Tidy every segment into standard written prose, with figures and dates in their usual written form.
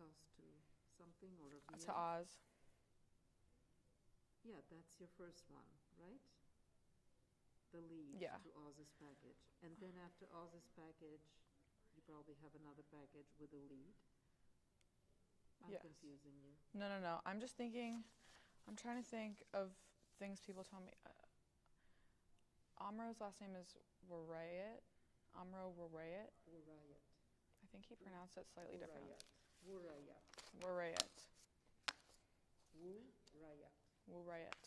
toss to something or a beer? To Oz. Yeah, that's your first one, right? The lead to Oz's package. And then after Oz's package, you probably have another package with a lead. I'm confusing you. No. I'm just thinking, I'm trying to think of things people tell me. Amro's last name is Warayat. Amro Warayat. Warayat. I think he pronounced it slightly different. Warayat. Warayat. Warayat. Warayat.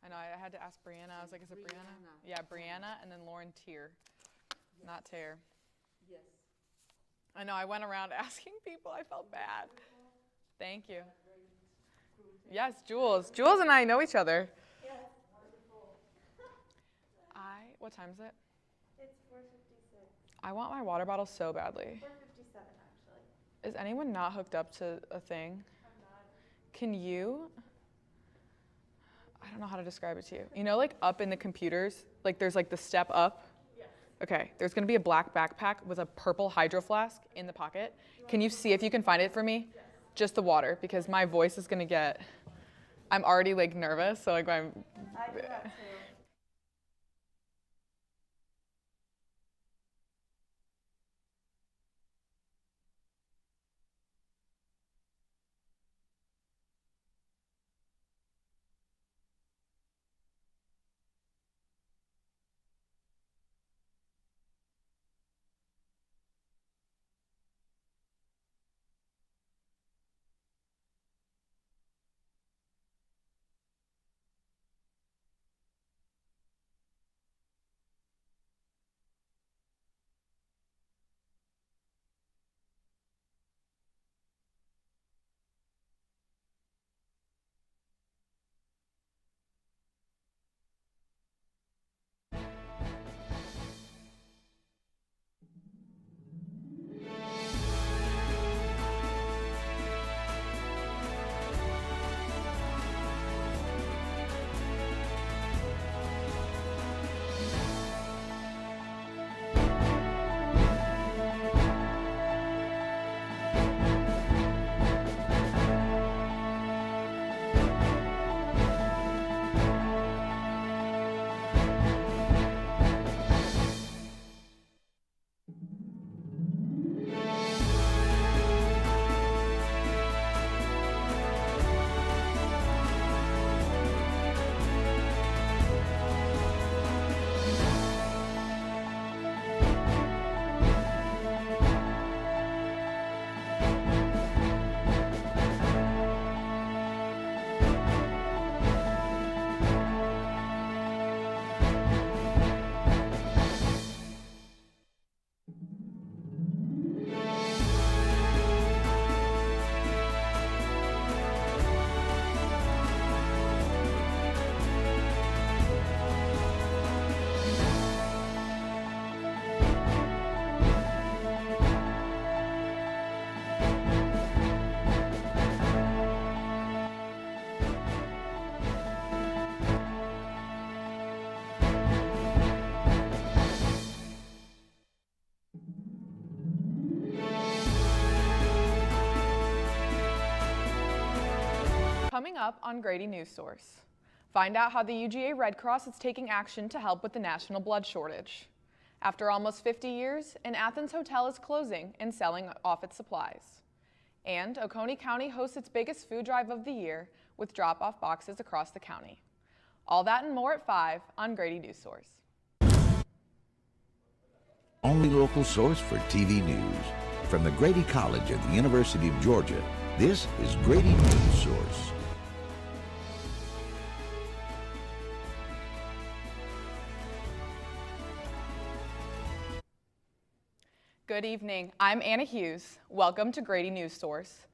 I know, I had to ask Brianna. I was like, is it Brianna? Yeah, Brianna, and then Lauren Tier. Yes. Not Tear. Yes. I know, I went around asking people. I felt bad. Thank you. Yes, Jules. Jules and I know each other. Yes, wonderful. What time is it? It's 4:56. I want my water bottle so badly. 4:57, actually. Is anyone not hooked up to a thing? I'm not. Can you? I don't know how to describe it to you. You know, like up in the computers, like there's like the step up? Yes. Okay, there's gonna be a black backpack with a purple hydro flask in the pocket. Can you see if you can find it for me? Yes. Just the water, because my voice is gonna get, I'm already like nervous, so like I do that too. Coming up on Grady Newsource, find out how the UGA Red Cross is taking action to help with the national blood shortage. After almost 50 years, an Athens hotel is closing and selling off its supplies. And Oconee County hosts its biggest food drive of the year with drop-off boxes across the county. All that and more at 5 on Grady Newsource. Only local source for TV news. From the Grady College at the University of Georgia, this is Grady Newsource. Good evening, I'm Anna Hughes. Welcome to Grady Newsource.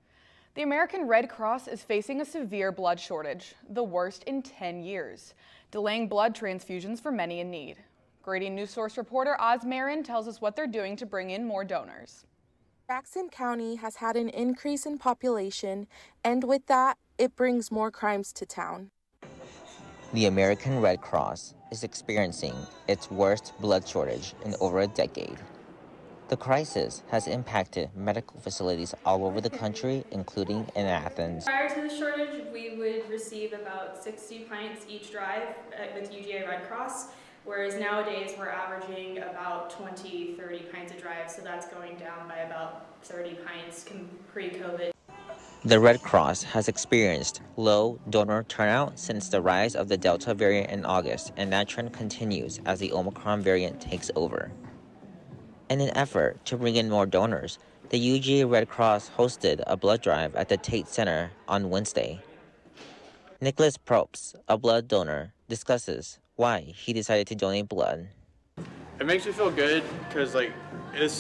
The American Red Cross is facing a severe blood shortage, the worst in 10 years, delaying blood transfusions for many in need. Grady Newsource reporter Oz Marin tells us what they're doing to bring in more donors. Jackson County has had an increase in population, and with that, it brings more crimes to town. The American Red Cross is experiencing its worst blood shortage in over a decade. The crisis has impacted medical facilities all over the country, including in Athens. Prior to the shortage, we would receive about 60 pints each drive with UGA Red Cross, whereas nowadays we're averaging about 20, 30 pints a drive, so that's going down by about 30 pints pre-COVID. The Red Cross has experienced low donor turnout since the rise of the Delta variant in August, and that trend continues as the Omicron variant takes over. In an effort to bring in more donors, the UGA Red Cross hosted a blood drive at the Tate Center on Wednesday. Nicholas Probst, a blood donor, discusses why he decided to donate blood. It makes me feel good because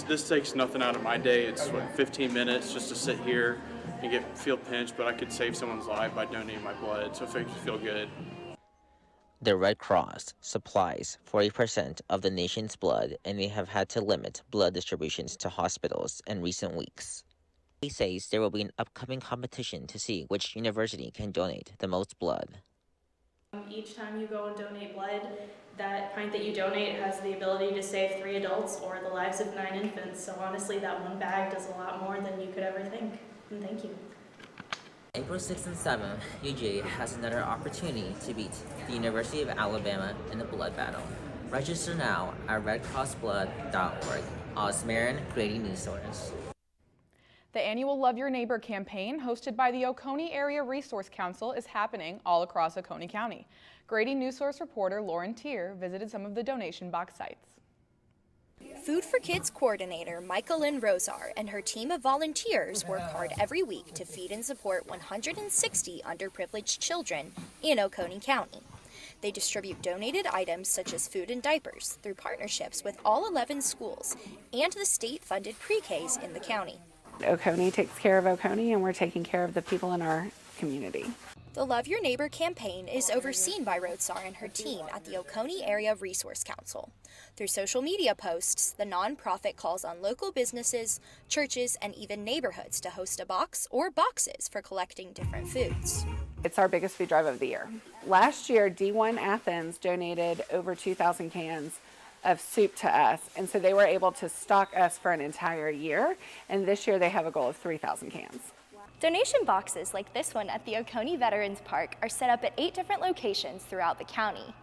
this takes nothing out of my day. It's 15 minutes just to sit here and feel pinched, but I could save someone's life by donating my blood, so it makes me feel good. The Red Cross supplies 40% of the nation's blood, and they have had to limit blood distributions to hospitals in recent weeks. He says there will be an upcoming competition to see which university can donate the most blood. Each time you go and donate blood, that pint that you donate has the ability to save 3 adults or the lives of 9 infants. So honestly, that one bag does a lot more than you could ever think. And thank you. April 6th and 7th, UGA has another opportunity to beat the University of Alabama in the blood battle. Register now at redcrossblood.org. Osmarin, Grady Newsource. The annual Love Your Neighbor campaign, hosted by the Oconee Area Resource Council, is happening all across Oconee County. Grady Newsource reporter Lauren Tier visited some of the donation box sites. Food for Kids coordinator Michael Lynn Rosar and her team of volunteers work hard every week to feed and support 160 underprivileged children in Oconee County. They distribute donated items such as food and diapers through partnerships with all 11 schools and the state-funded pre-Ks in the county. Oconee takes care of Oconee, and we're taking care of the people in our community. The Love Your Neighbor campaign is overseen by Rosar and her team at the Oconee Area Resource Council. Through social media posts, the nonprofit calls on local businesses, churches, and even neighborhoods to host a box or boxes for collecting different foods. It's our biggest food drive of the year. Last year, D1 Athens donated over 2,000 cans of soup to us, and so they were able to stock us for an entire year, and this year they have a goal of 3,000 cans. Donation boxes like this one at the Oconee Veterans Park are set up at 8 different locations throughout the county.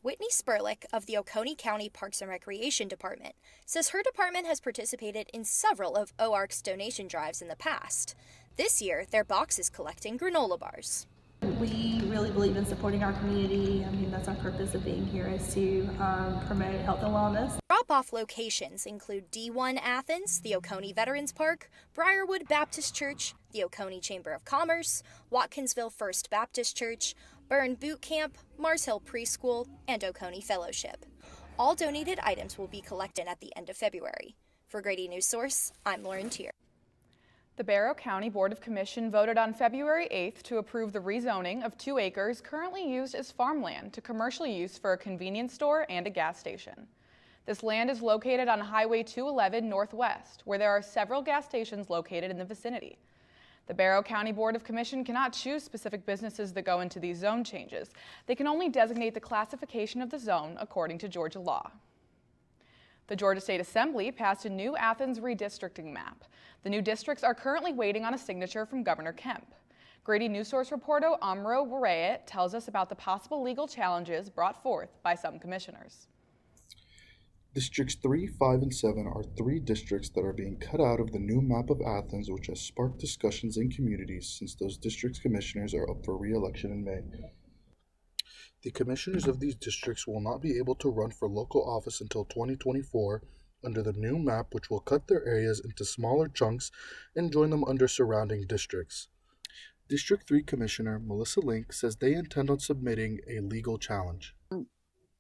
Whitney Spurlick of the Oconee County Parks and Recreation Department says her department has participated in several of OARC's donation drives in the past. This year, their box is collecting granola bars. We really believe in supporting our community. That's our purpose of being here, is to promote health and wellness. Drop-off locations include D1 Athens, the Oconee Veterans Park, Briarwood Baptist Church, the Oconee Chamber of Commerce, Watkinsville First Baptist Church, Burn Boot Camp, Mars Hill Preschool, and Oconee Fellowship. All donated items will be collected at the end of February. For Grady Newsource, I'm Lauren Tier. The Barrow County Board of Commission voted on February 8th to approve the rezoning of 2 acres currently used as farmland to commercial use for a convenience store and a gas station. This land is located on Highway 211 Northwest, where there are several gas stations located in the vicinity. The Barrow County Board of Commission cannot choose specific businesses that go into these zone changes. They can only designate the classification of the zone according to Georgia law. The Georgia State Assembly passed a new Athens redistricting map. The new districts are currently waiting on a signature from Governor Kemp. Grady Newsource reporter Amro Warayet tells us about the possible legal challenges brought forth by some commissioners. Districts 3, 5, and 7 are 3 districts that are being cut out of the new map of Athens, which has sparked discussions in communities since those districts' commissioners are up for re-election in May. The commissioners of these districts will not be able to run for local office until 2024 under the new map, which will cut their areas into smaller chunks and join them under surrounding districts. District 3 Commissioner Melissa Link says they intend on submitting a legal challenge.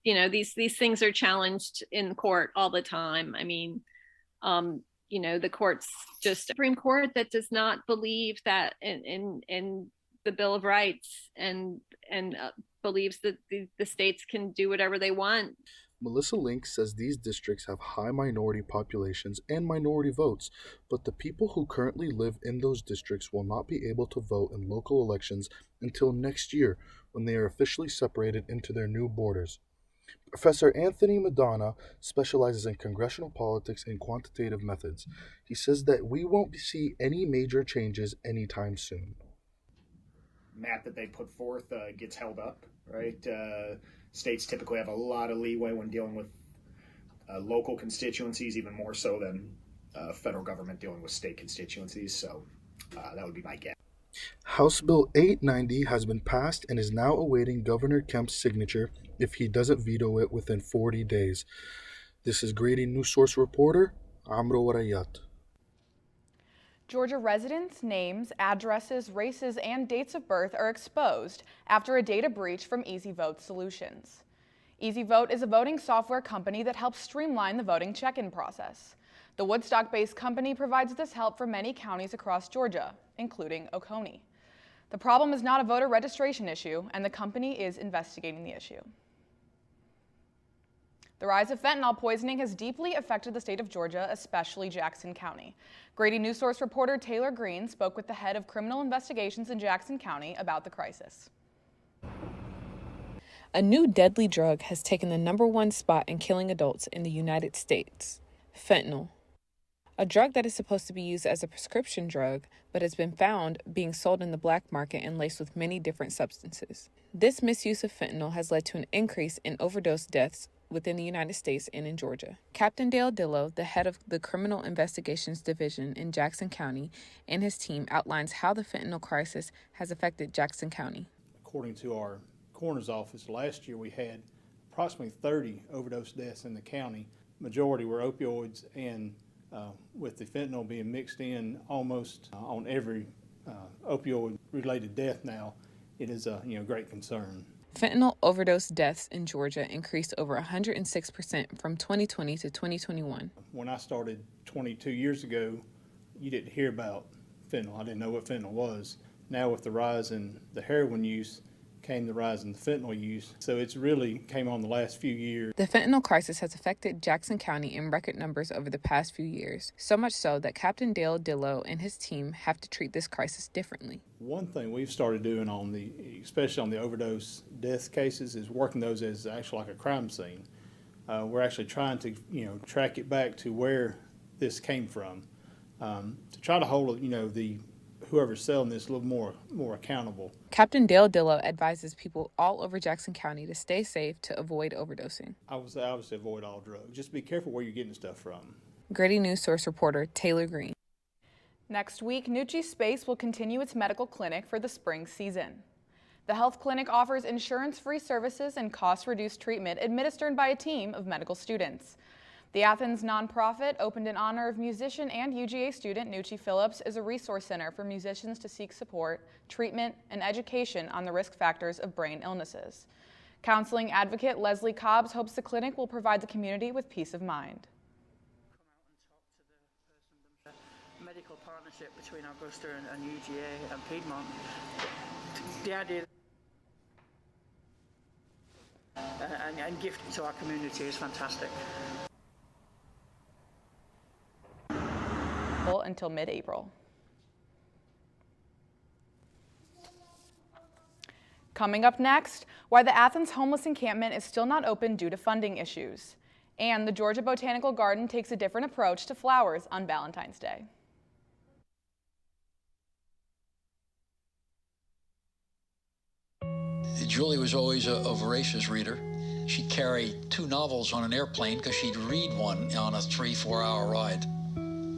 These things are challenged in court all the time. The court's just Supreme Court that does not believe that in the Bill of Rights and believes that the states can do whatever they want. Melissa Link says these districts have high minority populations and minority votes, but the people who currently live in those districts will not be able to vote in local elections until next year when they are officially separated into their new borders. Professor Anthony Madonna specializes in congressional politics and quantitative methods. He says that we won't see any major changes anytime soon. Map that they put forth gets held up, right? States typically have a lot of leeway when dealing with local constituencies, even more so than federal government dealing with state constituencies. So that would be my guess. House Bill 890 has been passed and is now awaiting Governor Kemp's signature if he doesn't veto it within 40 days. This is Grady Newsource reporter, Amro Warayat. Georgia residents' names, addresses, races, and dates of birth are exposed after a data breach from EasyVote Solutions. EasyVote is a voting software company that helps streamline the voting check-in process. The Woodstock-based company provides this help for many counties across Georgia, including Oconee. The problem is not a voter registration issue, and the company is investigating the issue. The rise of fentanyl poisoning has deeply affected the state of Georgia, especially Jackson County. Grady Newsource reporter Taylor Green spoke with the head of criminal investigations in Jackson County about the crisis. A new deadly drug has taken the #1 spot in killing adults in the United States: fentanyl. A drug that is supposed to be used as a prescription drug, but has been found being sold in the black market and laced with many different substances. This misuse of fentanyl has led to an increase in overdose deaths within the United States and in Georgia. Captain Dale Dillow, the head of the Criminal Investigations Division in Jackson County, and his team outlines how the fentanyl crisis has affected Jackson County. According to our coroner's office, last year we had approximately 30 overdose deaths in the county. Majority were opioids, and with the fentanyl being mixed in almost on every opioid-related death now, it is a great concern. Fentanyl overdose deaths in Georgia increased over 106% from 2020 to 2021. When I started 22 years ago, you didn't hear about fentanyl. I didn't know what fentanyl was. Now with the rise in the heroin use came the rise in the fentanyl use. So it's really came on the last few years. The fentanyl crisis has affected Jackson County in record numbers over the past few years, so much so that Captain Dale Dillow and his team have to treat this crisis differently. One thing we've started doing especially on the overdose death cases, is working those as actually like a crime scene. We're actually trying to, track it back to where this came from, to try to hold, whoever's selling this a little more accountable. Captain Dale Dillow advises people all over Jackson County to stay safe to avoid overdosing. I would say obviously avoid all drugs. Just be careful where you're getting stuff from. Grady Newsource reporter Taylor Green. Next week, Nucci Space will continue its medical clinic for the spring season. The health clinic offers insurance-free services and cost-reduced treatment administered by a team of medical students. The Athens nonprofit, opened in honor of musician and UGA student Nucci Phillips, is a resource center for musicians to seek support, treatment, and education on the risk factors of brain illnesses. Counseling advocate Leslie Cobbs hopes the clinic will provide the community with peace of mind. Medical partnership between Augusta and UGA and Piedmont. The idea and gifting to our community is fantastic. Until mid-April. Coming up next, why the Athens homeless encampment is still not open due to funding issues. And the Georgia Botanical Garden takes a different approach to flowers on Valentine's Day. Julie was always a voracious reader. She'd carry 2 novels on an airplane because she'd read one on a 3-4 hour ride.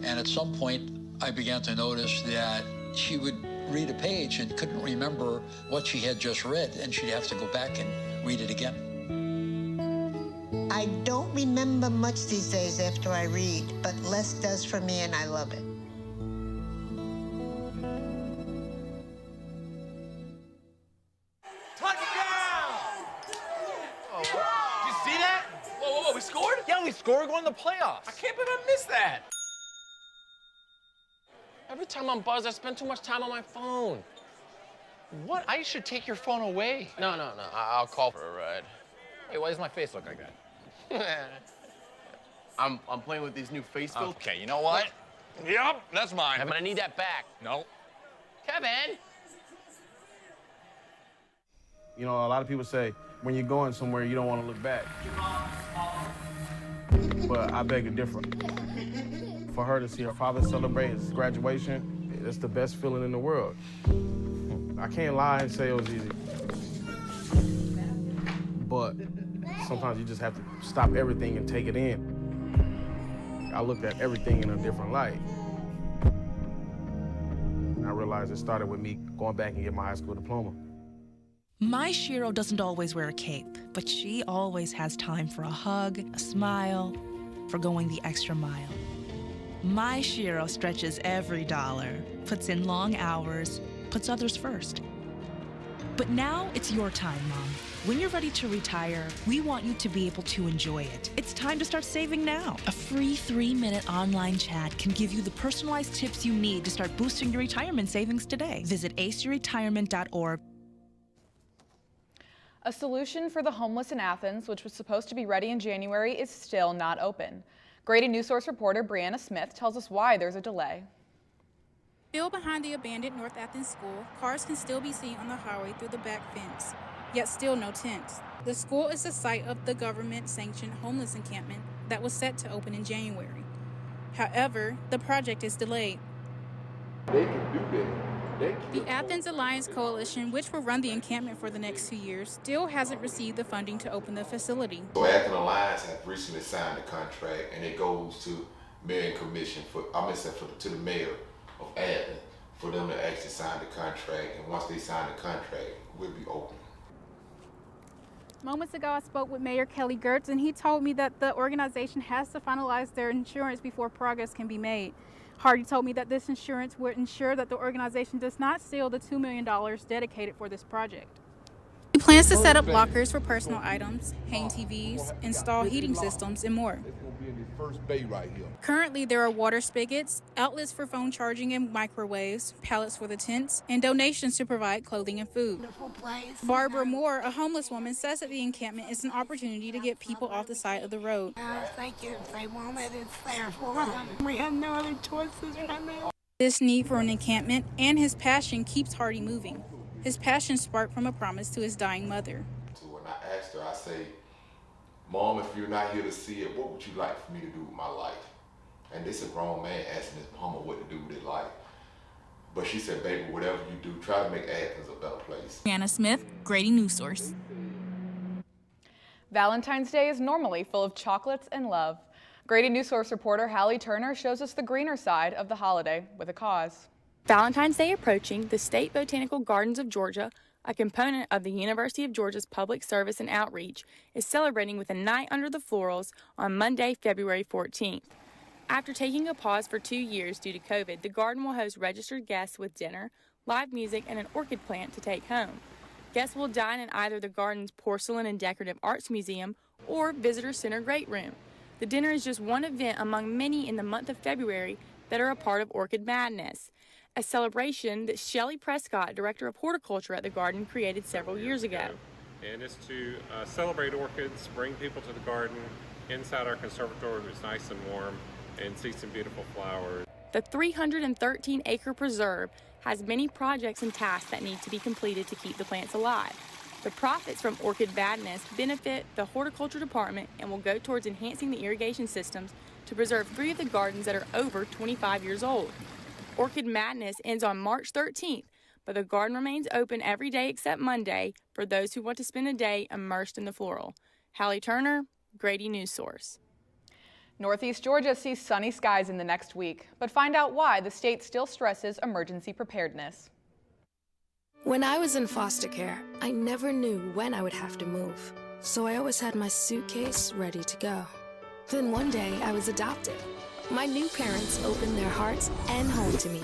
And at some point, I began to notice that she would read a page and couldn't remember what she had just read, and she'd have to go back and read it again. I don't remember much these days after I read, but less does for me, and I love it. We scored? Yeah, we scored. We're going to the playoffs. I can't believe I missed that. Every time I'm buzzed, I spend too much time on my phone. What? I should take your phone away. No. I'll call for a ride. Hey, why does my face look like that? I'm playing with these new face filters. Okay, you know what? Yep, that's mine. But I need that back. No. Kevin! You know, a lot of people say when you're going somewhere, you don't want to look back. But I beg to differ. For her to see her father celebrate his graduation, it's the best feeling in the world. I can't lie and say it was easy. But sometimes you just have to stop everything and take it in. I looked at everything in a different light. I realized it started with me going back and getting my high school diploma. My Shiro doesn't always wear a cape, but she always has time for a hug, a smile, for going the extra mile. My Shiro stretches every dollar, puts in long hours, puts others first. But now it's your time, Mom. When you're ready to retire, we want you to be able to enjoy it. It's time to start saving now. A free 3-minute online chat can give you the personalized tips you need to start boosting your retirement savings today. Visit aceyourretirement.org. A solution for the homeless in Athens, which was supposed to be ready in January, is still not open. Grady Newsource reporter Brianna Smith tells us why there's a delay. Still behind the abandoned North Athens school, cars can still be seen on the highway through the back fence, yet still no tents. The school is the site of the government-sanctioned homeless encampment that was set to open in January. However, the project is delayed. They can do that. The Athens Alliance Coalition, which will run the encampment for the next 2 years, still hasn't received the funding to open the facility. So Athens Alliance has recently signed a contract, and it goes to Mayor and Commission to the mayor of Athens for them to actually sign the contract. And once they sign the contract, we'll be open. Moments ago, I spoke with Mayor Kelly Gertz, and he told me that the organization has to finalize their insurance before progress can be made. Hardy told me that this insurance would ensure that the organization does not steal the $2 million dedicated for this project. He plans to set up lockers for personal items, hang TVs, install heating systems, and more. First bay right here. Currently, there are water spigots, outlets for phone charging and microwaves, pallets for the tents, and donations to provide clothing and food. Barbara Moore, a homeless woman, says that the encampment is an opportunity to get people off the side of the road. Thank you. If they want it, it's there for them. We have no other choices right now. This need for an encampment and his passion keeps Hardy moving. His passion sparked from a promise to his dying mother. So when I asked her, I say, Mom, if you're not here to see it, what would you like for me to do with my life? And this is a grown man asking his mama what to do with his life. But she said, baby, whatever you do, try to make Athens a better place. Brianna Smith, Grady Newsource. Valentine's Day is normally full of chocolates and love. Grady Newsource reporter Hallie Turner shows us the greener side of the holiday with a cause. Valentine's Day approaching, the State Botanical Gardens of Georgia, a component of the University of Georgia's Public Service and Outreach, is celebrating with a night under the florals on Monday, February 14th. After taking a pause for 2 years due to COVID, the garden will host registered guests with dinner, live music, and an orchid plant to take home. Guests will dine in either the garden's Porcelain and Decorative Arts Museum or Visitor Center Great Room. The dinner is just one event among many in the month of February that are a part of Orchid Madness, a celebration that Shelley Prescott, Director of Horticulture at the garden, created several years ago. And it's to celebrate orchids, bring people to the garden inside our conservatory where it's nice and warm, and see some beautiful flowers. The 313-acre preserve has many projects and tasks that need to be completed to keep the plants alive. The profits from Orchid Madness benefit the horticulture department and will go towards enhancing the irrigation systems to preserve 3 of the gardens that are over 25 years old. Orchid Madness ends on March 13th, but the garden remains open every day except Monday for those who want to spend a day immersed in the floral. Hallie Turner, Grady Newsource. Northeast Georgia sees sunny skies in the next week, but find out why the state still stresses emergency preparedness. When I was in foster care, I never knew when I would have to move, so I always had my suitcase ready to go. Then one day, I was adopted. My new parents opened their hearts and home to me.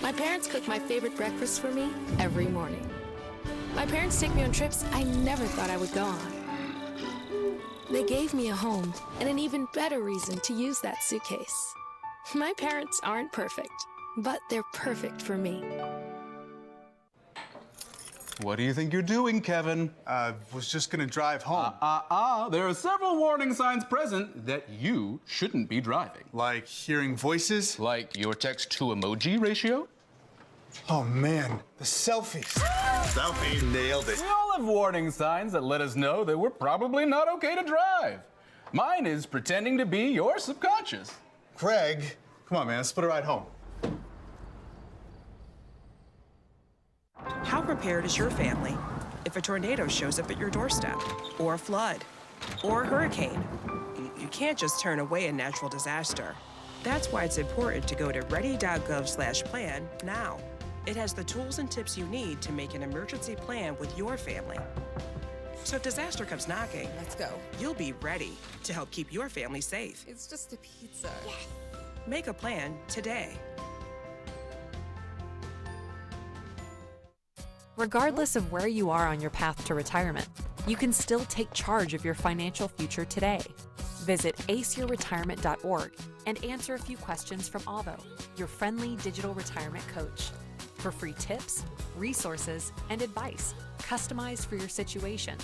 My parents cook my favorite breakfast for me every morning. My parents take me on trips I never thought I would go on. They gave me a home and an even better reason to use that suitcase. My parents aren't perfect, but they're perfect for me. What do you think you're doing, Kevin? Was just gonna drive home. There are several warning signs present that you shouldn't be driving. Like hearing voices? Like your text-to-emoji ratio? Oh man, the selfies. Selfies. Nailed it. We all of warning signs that let us know that we're probably not okay to drive. Mine is pretending to be your subconscious. Craig, come on, man, let's split a ride home. How prepared is your family if a tornado shows up at your doorstep, or a flood, or a hurricane? You can't just turn away a natural disaster. That's why it's important to go to ready.gov/plan now. It has the tools and tips you need to make an emergency plan with your family. So if disaster comes knocking, let's go. You'll be ready to help keep your family safe. It's just a pizza. Yes. Make a plan today. Regardless of where you are on your path to retirement, you can still take charge of your financial future today. Visit aceyourretirement.org and answer a few questions from Avo, your friendly digital retirement coach, for free tips, resources, and advice customized for your situation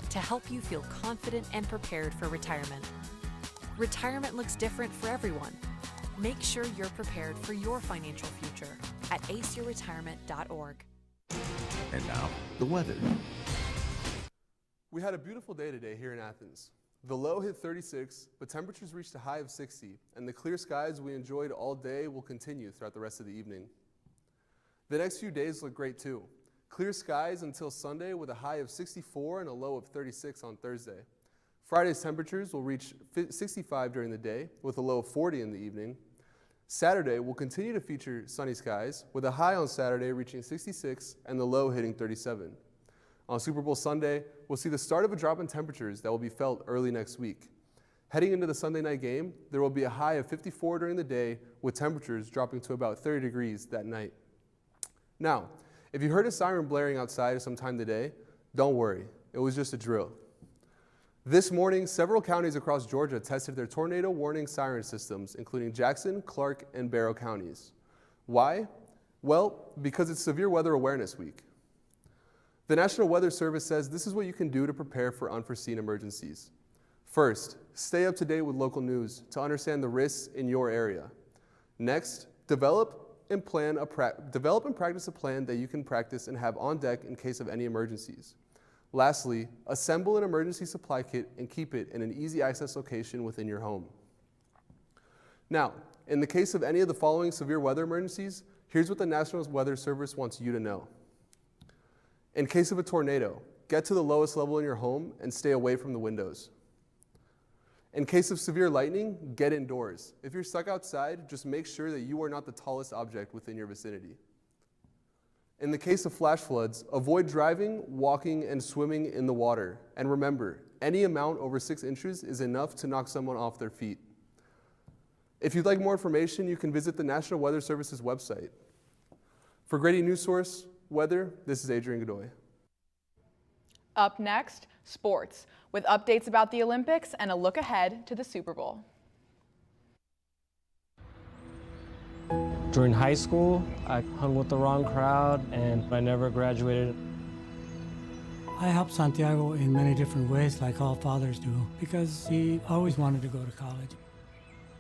to help you feel confident and prepared for retirement. Retirement looks different for everyone. Make sure you're prepared for your financial future at aceyourretirement.org. And now, the weather. We had a beautiful day today here in Athens. The low hit 36, but temperatures reached a high of 60, and the clear skies we enjoyed all day will continue throughout the rest of the evening. The next few days look great too. Clear skies until Sunday with a high of 64 and a low of 36 on Thursday. Friday's temperatures will reach 65 during the day with a low of 40 in the evening. Saturday will continue to feature sunny skies with a high on Saturday reaching 66 and the low hitting 37. On Super Bowl Sunday, we'll see the start of a drop in temperatures that will be felt early next week. Heading into the Sunday night game, there will be a high of 54 during the day with temperatures dropping to about 30 degrees that night. Now, if you heard a siren blaring outside sometime today, don't worry, it was just a drill. This morning, several counties across Georgia tested their tornado warning siren systems, including Jackson, Clark, and Barrow counties. Why? Well, because it's Severe Weather Awareness Week. The National Weather Service says this is what you can do to prepare for unforeseen emergencies. First, stay up to date with local news to understand the risks in your area. Next, develop and practice a plan that you can practice and have on deck in case of any emergencies. Lastly, assemble an emergency supply kit and keep it in an easy access location within your home. Now, in the case of any of the following severe weather emergencies, here's what the National Weather Service wants you to know. In case of a tornado, get to the lowest level in your home and stay away from the windows. In case of severe lightning, get indoors. If you're stuck outside, just make sure that you are not the tallest object within your vicinity. In the case of flash floods, avoid driving, walking, and swimming in the water. And remember, any amount over 6 inches is enough to knock someone off their feet. If you'd like more information, you can visit the National Weather Service's website. For Grady Newsource Weather, this is Adrian Godoy. Up next, sports, with updates about the Olympics and a look ahead to the Super Bowl. During high school, I hung with the wrong crowd and I never graduated. I helped Santiago in many different ways, like all fathers do, because he always wanted to go to college.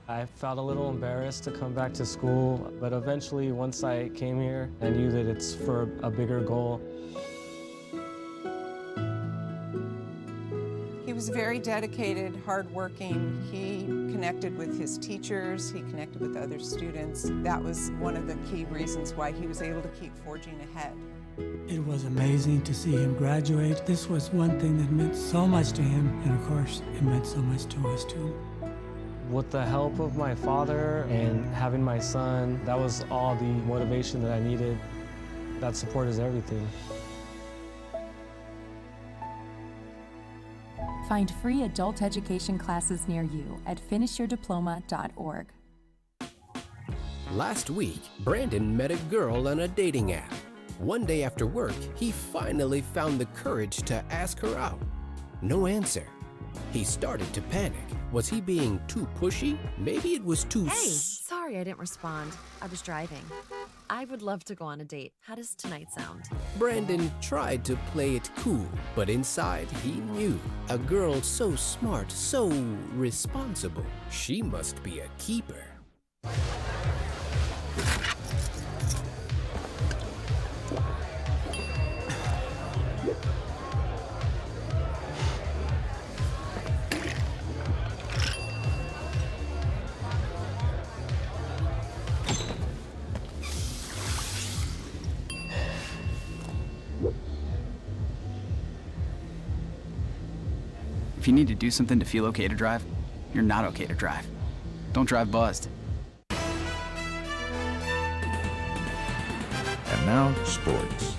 I felt a little embarrassed to come back to school, but eventually, once I came here, I knew that it's for a bigger goal. He was very dedicated, hardworking. He connected with his teachers. He connected with other students. That was one of the key reasons why he was able to keep forging ahead. It was amazing to see him graduate. This was one thing that meant so much to him, and of course, it meant so much to us too. With the help of my father and having my son, that was all the motivation that I needed. That support is everything. Find free adult education classes near you at finishyourdiploma.org. Last week, Brandon met a girl on a dating app. One day after work, he finally found the courage to ask her out. No answer. He started to panic. Was he being too pushy? Maybe it was too... Hey, sorry I didn't respond. I was driving. I would love to go on a date. How does tonight sound? Brandon tried to play it cool, but inside he knew. A girl so smart, so responsible. She must be a keeper. you need to do something to feel okay to drive, you're not okay to drive. Don't drive buzzed. And now, sports.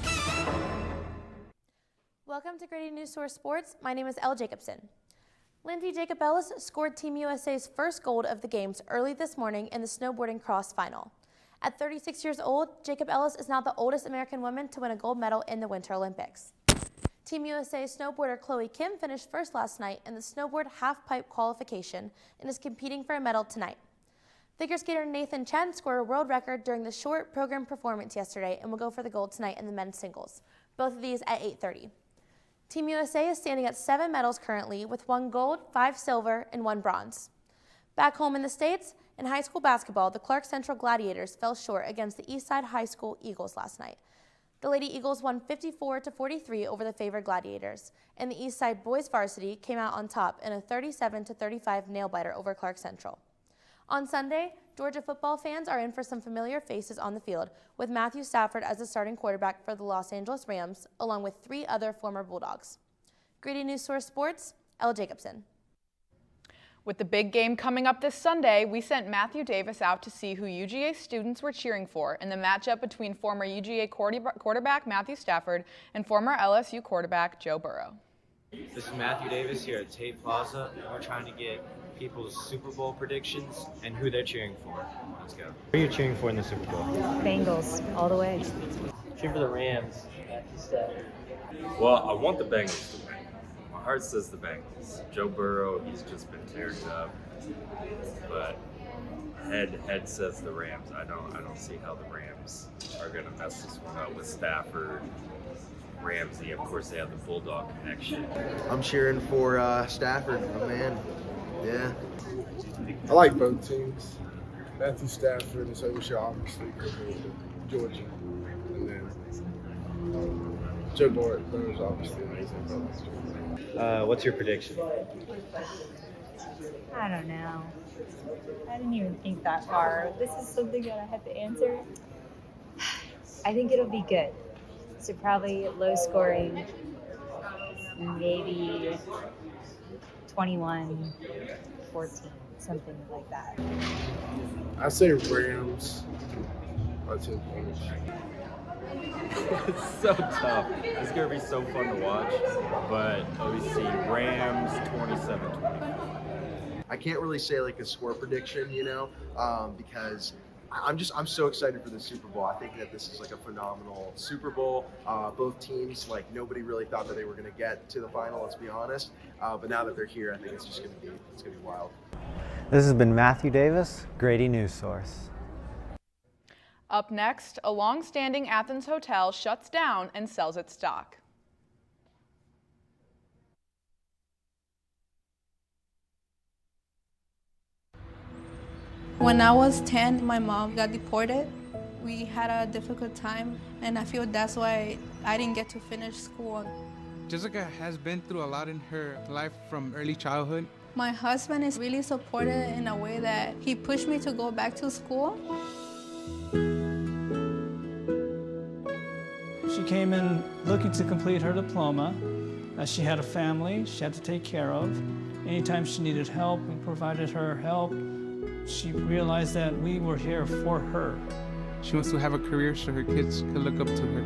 Welcome to Grady Newsource Sports. My name is Elle Jacobson. Lindsay Jacob Ellis scored Team USA's first gold of the games early this morning in the snowboarding cross final. At 36 years old, Jacob Ellis is now the oldest American woman to win a gold medal in the Winter Olympics. Team USA snowboarder Chloe Kim finished first last night in the snowboard half-pipe qualification and is competing for a medal tonight. Figure skater Nathan Chen scored a world record during the short program performance yesterday and will go for the gold tonight in the men's singles, both of these at 8:30. Team USA is standing at 7 medals currently, with 1 gold, 5 silver, and 1 bronze. Back home in the States, in high school basketball, the Clark Central Gladiators fell short against the Eastside High School Eagles last night. The Lady Eagles won 54-43 over the favored Gladiators, and the Eastside Boys Varsity came out on top in a 37-35 nail-biter over Clark Central. On Sunday, Georgia football fans are in for some familiar faces on the field, with Matthew Stafford as the starting quarterback for the Los Angeles Rams, along with 3 other former Bulldogs. Grady Newsource Sports, Elle Jacobson. With the big game coming up this Sunday, we sent Matthew Davis out to see who UGA students were cheering for in the matchup between former UGA quarterback Matthew Stafford and former LSU quarterback Joe Burrow. This is Matthew Davis here at Tate Plaza, and we're trying to get people's Super Bowl predictions and who they're cheering for. Let's go. Who are you cheering for in the Super Bowl? Bengals, all the way. Cheering for the Rams. Matthew Stafford. Well, I want the Bengals to win. My heart says the Bengals. Joe Burrow, he's just been tearing up. But head says the Rams. I don't see how the Rams are gonna mess this one up with Stafford, Ramsey. Of course, they have the Bulldog connection. I'm cheering for Stafford, my man. Yeah. I like both teams. Matthew Stafford and so we should obviously go to Georgia. And then Joe Burrow is obviously amazing. What's your prediction? I don't know. I didn't even think that far. This is something that I have to answer. I think it'll be good. So probably low scoring, maybe 21-14, something like that. I say Rams by 10 points. It's so tough. It's going to be so fun to watch. But obviously, Rams 27-24. I can't really say like a score prediction, because I'm so excited for the Super Bowl. I think that this is like a phenomenal Super Bowl. Both teams, like nobody really thought that they were going to get to the final, let's be honest. But now that they're here, I think it's just going to be wild. This has been Matthew Davis, Grady Newsource. Up next, a long-standing Athens hotel shuts down and sells its stock. When I was 10, my mom got deported. We had a difficult time, and I feel that's why I didn't get to finish school. Jessica has been through a lot in her life from early childhood. My husband is really supportive in a way that he pushed me to go back to school. She came in looking to complete her diploma. She had a family she had to take care of. Anytime she needed help, we provided her help. She realized that we were here for her. She wants to have a career so her kids can look up to her.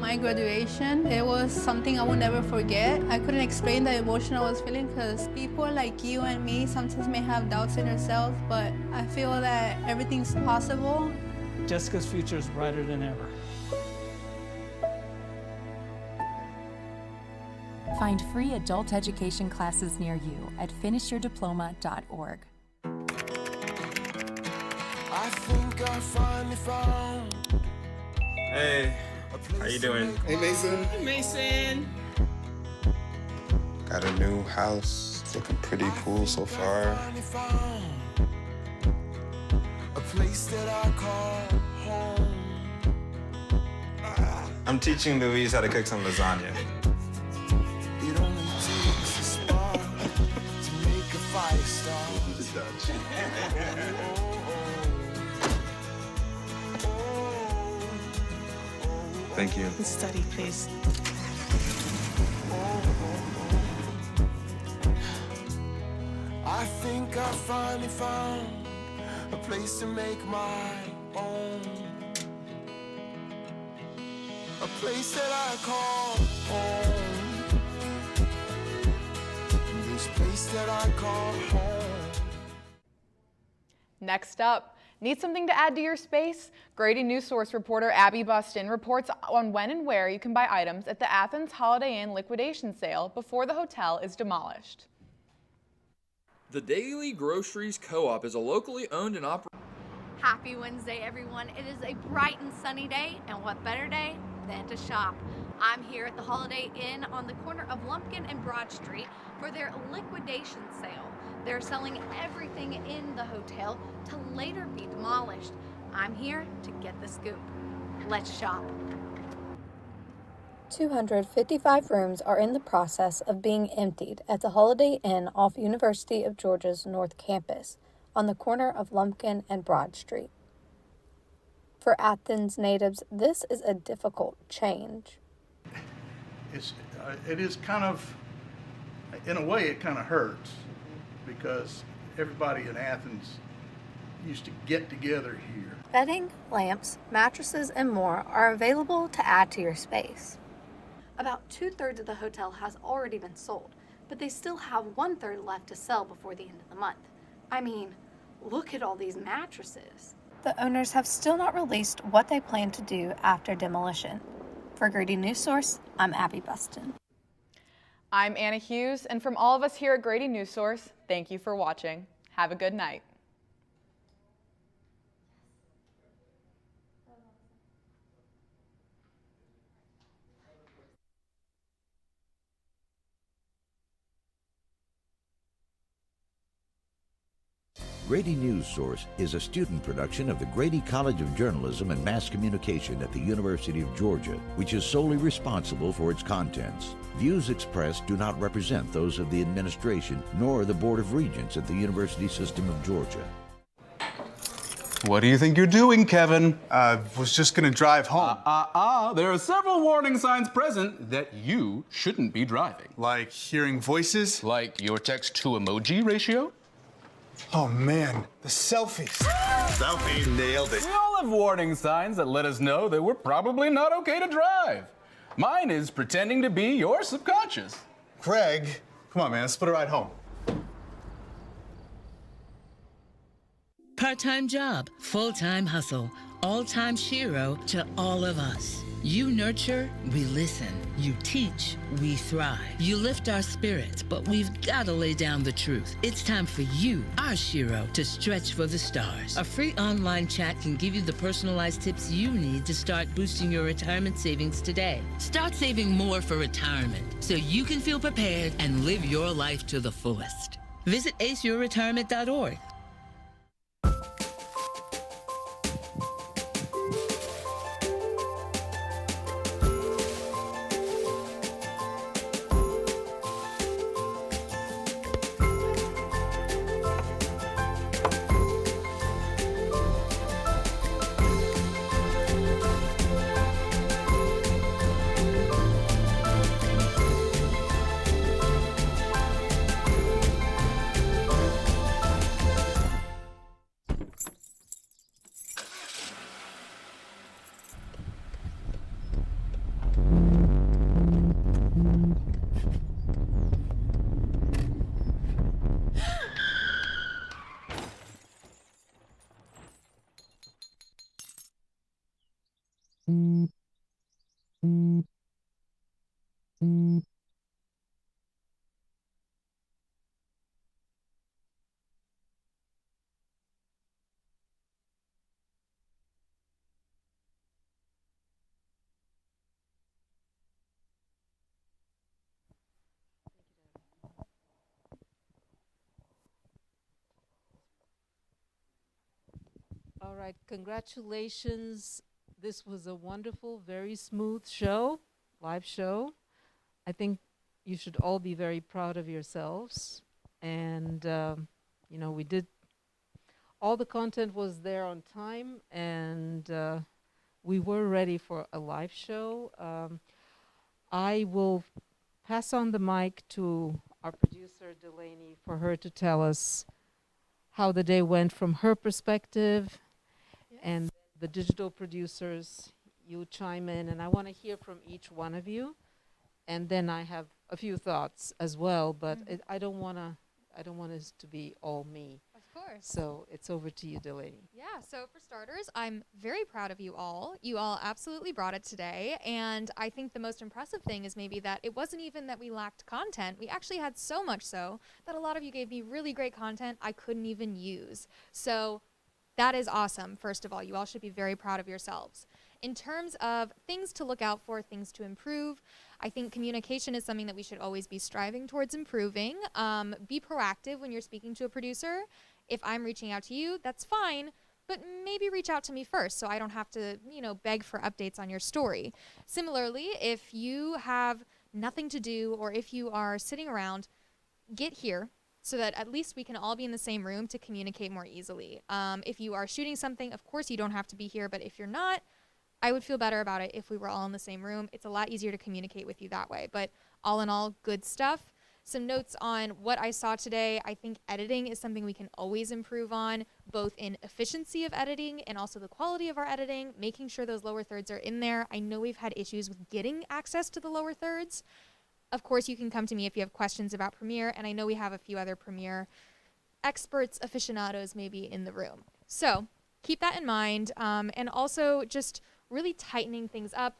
My graduation, it was something I will never forget. I couldn't explain the emotion I was feeling because people like you and me sometimes may have doubts in ourselves, but I feel that everything's possible. Jessica's future is brighter than ever. Find free adult education classes near you at finishyourdiploma.org. I think I finally found. Hey, how you doing? Hey, Mason. Hey, Mason. Got a new house. It's looking pretty cool so far. A place that I call home. I'm teaching Louise how to cook some lasagna. It only takes a spark to make a fire start. The Dutch. Thank you. Study, please. I finally found a place to make my own. A place that I call home. This place that I call home. Next up, need something to add to your space? Grady Newsource reporter Abby Buston reports on when and where you can buy items at the Athens Holiday Inn liquidation sale before the hotel is demolished. The Daily Groceries Co-op is a locally owned and operated. Happy Wednesday, everyone. It is a bright and sunny day, and what better day than to shop? I'm here at the Holiday Inn on the corner of Lumpkin and Broad Street for their liquidation sale. They're selling everything in the hotel to later be demolished. I'm here to get the scoop. Let's shop. 255 rooms are in the process of being emptied at the Holiday Inn off University of Georgia's North Campus on the corner of Lumpkin and Broad Street. For Athens natives, this is a difficult change. It is kind of, in a way, it kind of hurts because everybody in Athens used to get together here. Bedding, lamps, mattresses, and more are available to add to your space. About 2/3 of the hotel has already been sold, but they still have 1/3 left to sell before the end of the month. I mean, look at all these mattresses. The owners have still not released what they plan to do after demolition. For Grady Newsource, I'm Abby Buston. I'm Anna Hughes, and from all of us here at Grady Newsource, thank you for watching. Have a good night. Grady Newsource is a student production of the Grady College of Journalism and Mass Communication at the University of Georgia, which is solely responsible for its contents. Views expressed do not represent those of the administration nor the Board of Regents at the University System of Georgia. What do you think you're doing, Kevin? I was just gonna drive home. There are several warning signs present that you shouldn't be driving. Like hearing voices? Like your text-to-emoji ratio? Oh man, the selfies. Selfie nailed it. We all have warning signs that let us know that we're probably not okay to drive. Mine is pretending to be your subconscious. Craig, come on man, let's put a ride home. Part-time job, full-time hustle, all-time Shiro to all of us. You nurture, we listen. You teach, we thrive. You lift our spirits, but we've got to lay down the truth. It's time for you, our Shiro, to stretch for the stars. A free online chat can give you the personalized tips you need to start boosting your retirement savings today. Start saving more for retirement so you can feel prepared and live your life to the fullest. Visit aceyourretirement.org. All right, congratulations. This was a wonderful, very smooth show, live show. I think you should all be very proud of yourselves. And, you know, we did, all the content was there on time, and we were ready for a live show. I will pass on the mic to our producer, Delaney, for her to tell us how the day went from her perspective, and the digital producers, you chime in, and I want to hear from each one of you, and then I have a few thoughts as well, but I don't want this to be all me. Of course. So it's over to you, Delaney. Yeah, so for starters, I'm very proud of you all. You all absolutely brought it today, and I think the most impressive thing is maybe that it wasn't even that we lacked content. We actually had so much so that a lot of you gave me really great content I couldn't even use. So that is awesome, first of all. You all should be very proud of yourselves. In terms of things to look out for, things to improve, I think communication is something that we should always be striving towards improving. Be proactive when you're speaking to a producer. If I'm reaching out to you, that's fine, but maybe reach out to me first so I don't have to, beg for updates on your story. Similarly, if you have nothing to do or if you are sitting around, get here so that at least we can all be in the same room to communicate more easily. If you are shooting something, of course you don't have to be here, but if you're not, I would feel better about it if we were all in the same room. It's a lot easier to communicate with you that way. But all in all, good stuff. Some notes on what I saw today. I think editing is something we can always improve on, both in efficiency of editing and also the quality of our editing, making sure those lower thirds are in there. I know we've had issues with getting access to the lower thirds. Of course, you can come to me if you have questions about Premiere, and I know we have a few other Premiere experts, aficionados maybe in the room. So keep that in mind, and also just really tightening things up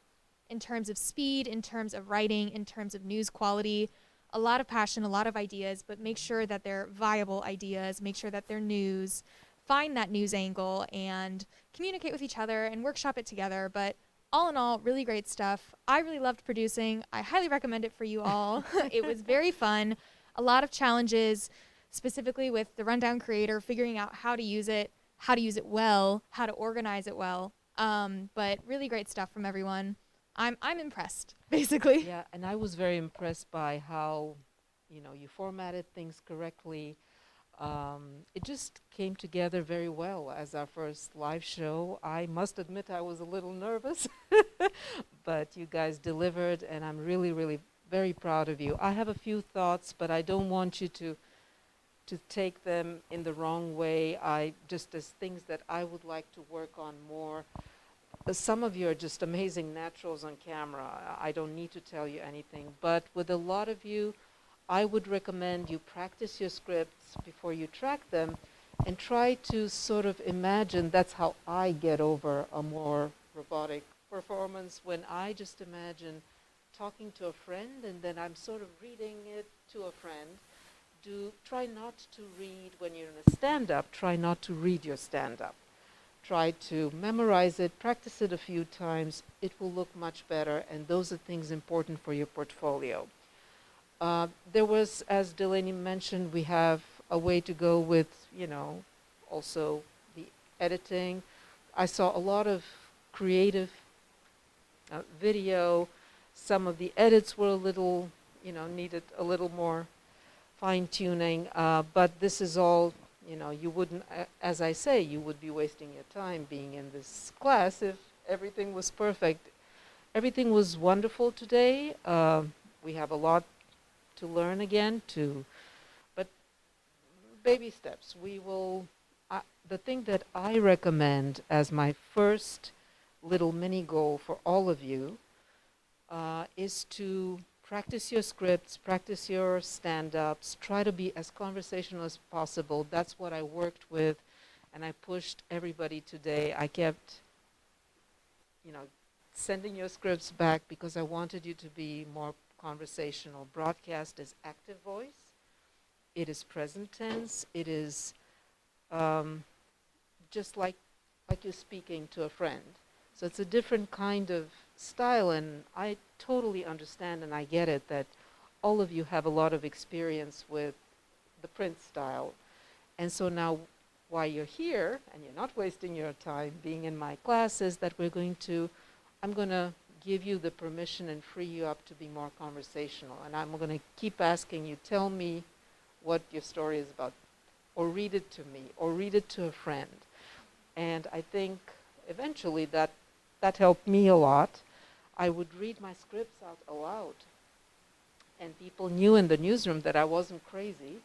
in terms of speed, in terms of writing, in terms of news quality. A lot of passion, a lot of ideas, but make sure that they're viable ideas, make sure that they're news, find that news angle and communicate with each other and workshop it together. But all in all, really great stuff. I really loved producing. I highly recommend it for you all. It was very fun. A lot of challenges, specifically with the Rundown Creator, figuring out how to use it well, how to organize it well. But really great stuff from everyone. I'm impressed, basically. Yeah, and I was very impressed by how, you formatted things correctly. It just came together very well as our first live show. I must admit I was a little nervous, but you guys delivered, and I'm really, really very proud of you. I have a few thoughts, but I don't want you to take them in the wrong way. Just as things that I would like to work on more. Some of you are just amazing naturals on camera. I don't need to tell you anything, but with a lot of you, I would recommend you practice your scripts before you track them and try to sort of imagine. That's how I get over a more robotic performance, when I just imagine talking to a friend and then I'm sort of reading it to a friend. Try not to read when you're in a stand-up. Try not to read your stand-up. Try to memorize it, practice it a few times. It will look much better, and those are things important for your portfolio. There was, as Delaney mentioned, we have a way to go with, also the editing. I saw a lot of creative video. Some of the edits were a little, needed a little more fine-tuning, but this is all, you wouldn't, as I say, you would be wasting your time being in this class if everything was perfect. Everything was wonderful today. We have a lot to learn again, but baby steps. We will, the thing that I recommend as my first little mini goal for all of you is to practice your scripts, practice your stand-ups, try to be as conversational as possible. That's what I worked with, and I pushed everybody today. I kept, sending your scripts back because I wanted you to be more conversational. Broadcast is active voice. It is present tense. It is just like you're speaking to a friend. So it's a different kind of style, and I totally understand and I get it that all of you have a lot of experience with the print style. And so now, while you're here and you're not wasting your time being in my classes, that I'm going to give you the permission and free you up to be more conversational. And I'm going to keep asking you, tell me what your story is about, or read it to me, or read it to a friend. And I think eventually that helped me a lot. I would read my scripts out aloud, and people knew in the newsroom that I wasn't crazy.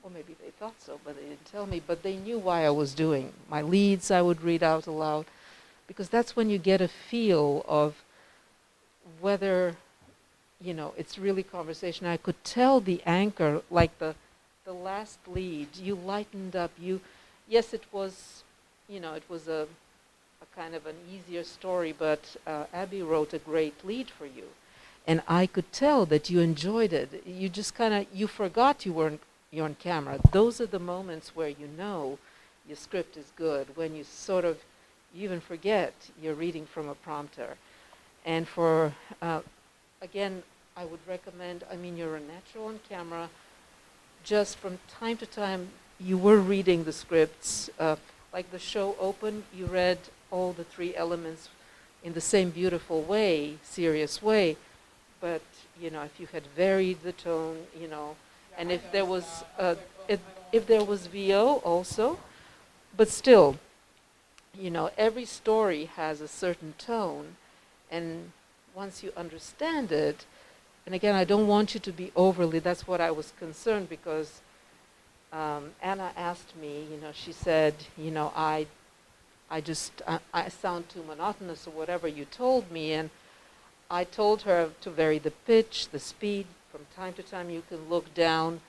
or maybe they thought so, but they didn't tell me, but they knew why I was doing. My leads I would read out aloud, because that's when you get a feel of whether, you know, it's really conversation. I could tell the anchor, like the last lead, you lightened up. Yes, it was, you know, it was a kind of an easier story, but Abby wrote a great lead for you. And I could tell that you enjoyed it. You just kind of, you forgot you're on camera. Those are the moments where you know your script is good, when you sort of, you even forget you're reading from a prompter. And for, again, I would recommend, I mean, you're a natural on camera. Just from time to time, you were reading the scripts. Like the show opened, you read all the 3 elements in the same beautiful way, serious way. But, you know, if you had varied the tone, you know, and if there was, if there was VO also, but still, you know, every story has a certain tone, and once you understand it, and again, I don't want you to be overly, that's what I was concerned, because Anna asked me, you know, she said, you know, I sound too monotonous or whatever you told me, and I told her to vary the pitch, the speed. From time to time you can look down,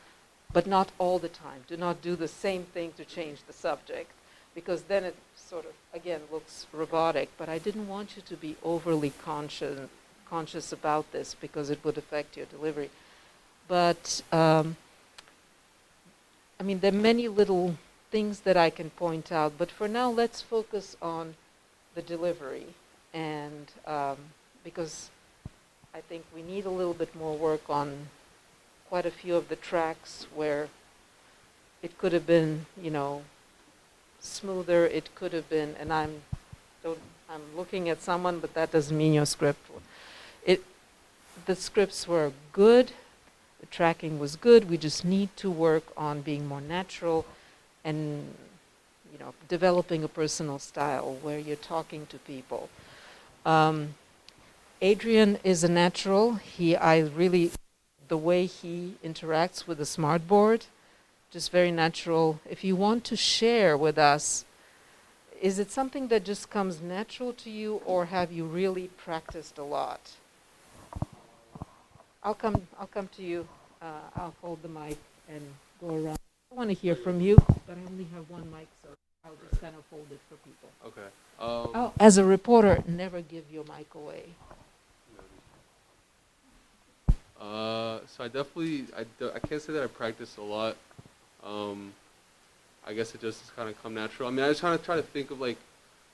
but not all the time. Do not do the same thing to change the subject, because then it sort of, again, looks robotic. But I didn't want you to be overly conscious about this, because it would affect your delivery. But, I mean, there are many little things that I can point out, but for now, let's focus on the delivery. And because I think we need a little bit more work on quite a few of the tracks where it could have been, you know, smoother. It could have been, and I'm looking at someone, but that doesn't mean your script. The scripts were good. The tracking was good. We just need to work on being more natural and, you know, developing a personal style where you're talking to people. Adrian is a natural. The way he interacts with the smartboard, just very natural. If you want to share with us, is it something that just comes natural to you, or have you really practiced a lot? I'll come to you. I'll hold the mic and go around. I want to hear from you, but I only have one mic, so I'll just kind of hold it for people. Okay. As a reporter, never give your mic away. So I definitely, I can't say that I practiced a lot. I guess it just has kind of come natural. I mean, I just kind of try to think of, like,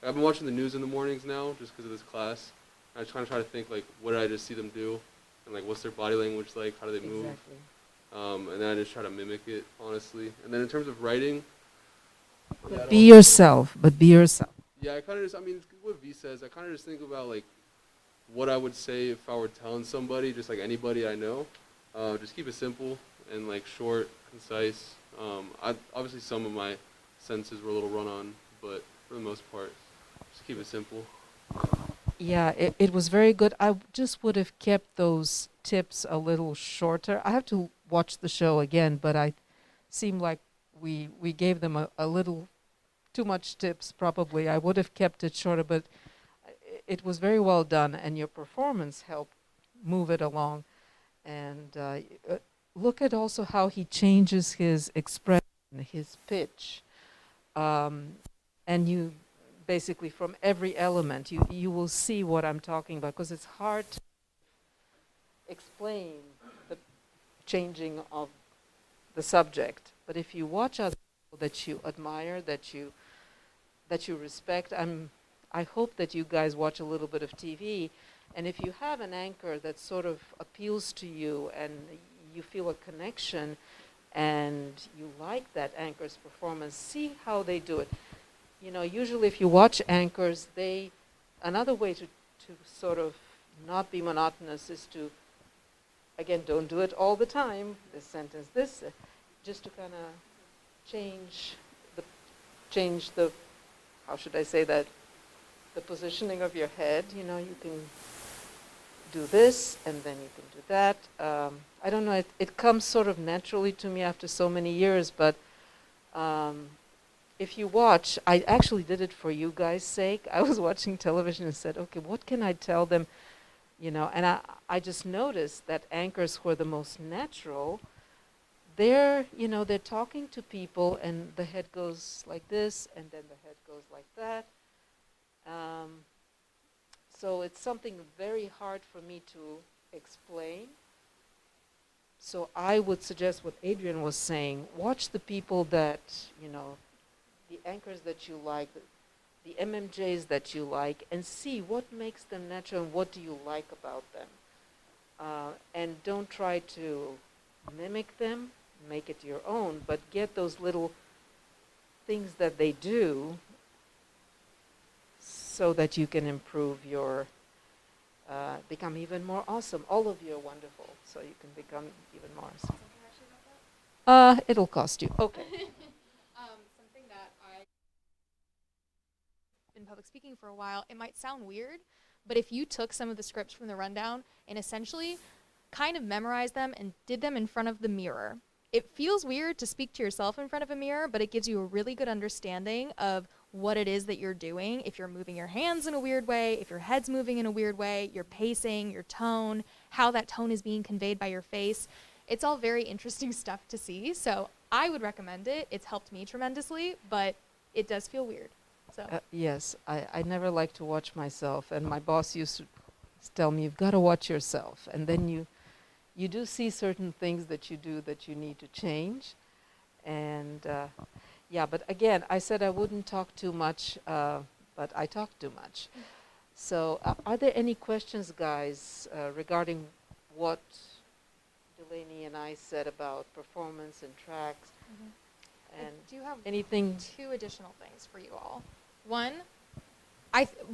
I've been watching the news in the mornings now just because of this class. I just kind of try to think, like, what did I just see them do? And, like, what's their body language like? How do they move? Exactly. And then I just try to mimic it, honestly. And then in terms of writing, Be yourself, but be yourself. yeah, I kind of just, I mean, what V says, I kind of just think about, like, what I would say if I were telling somebody, just like anybody I know. Just keep it simple and, like, short, concise. Obviously some of my sentences were a little run on, but for the most part, just keep it simple. Yeah, it was very good. I just would have kept those tips a little shorter. I have to watch the show again, but I seemed like we gave them a little too much tips, probably. I would have kept it shorter, but it was very well done, and your performance helped move it along. And look at also how he changes his expression, his pitch. And you basically, from every element, you will see what I'm talking about, because it's hard to explain the changing of the subject. But if you watch other people that you admire, that you respect, I hope that you guys watch a little bit of TV, and if you have an anchor that sort of appeals to you and you feel a connection and you like that anchor's performance, see how they do it. You know, usually if you watch anchors, another way to sort of not be monotonous is to, again, don't do it all the time, this sentence, just to kind of change the, how should I say that, the positioning of your head. You know, you can do this, and then you can do that. I don't know, it comes sort of naturally to me after so many years, but if you watch, I actually did it for you guys' sake. I was watching television and said, okay, what can I tell them? You know, and I just noticed that anchors who are the most natural, they're talking to people and the head goes like this and then the head goes like that. So it's something very hard for me to explain. So I would suggest what Adrian was saying, watch the people that, the anchors that you like, the MMJs that you like, and see what makes them natural and what do you like about them. And don't try to mimic them, make it your own, but get those little things that they do so that you can improve your, become even more awesome. All of you are wonderful, so you can become even more awesome. It'll cost you. Okay. Something that I've been public speaking for a while, it might sound weird, but if you took some of the scripts from the rundown and essentially kind of memorized them and did them in front of the mirror, it feels weird to speak to yourself in front of a mirror, but it gives you a really good understanding of what it is that you're doing. If you're moving your hands in a weird way, if your head's moving in a weird way, your pacing, your tone, how that tone is being conveyed by your face. It's all very interesting stuff to see. So I would recommend it. It's helped me tremendously, but it does feel weird. So Yes, I never like to watch myself, and my boss used to tell me, you've got to watch yourself, and then you do see certain things that you do that you need to change. And yeah, but again, I said I wouldn't talk too much, but I talk too much. So are there any questions, guys, regarding what Delaney and I said about performance and tracks? Mm-hmm. And I do have anything? 2 additional things for you all. One,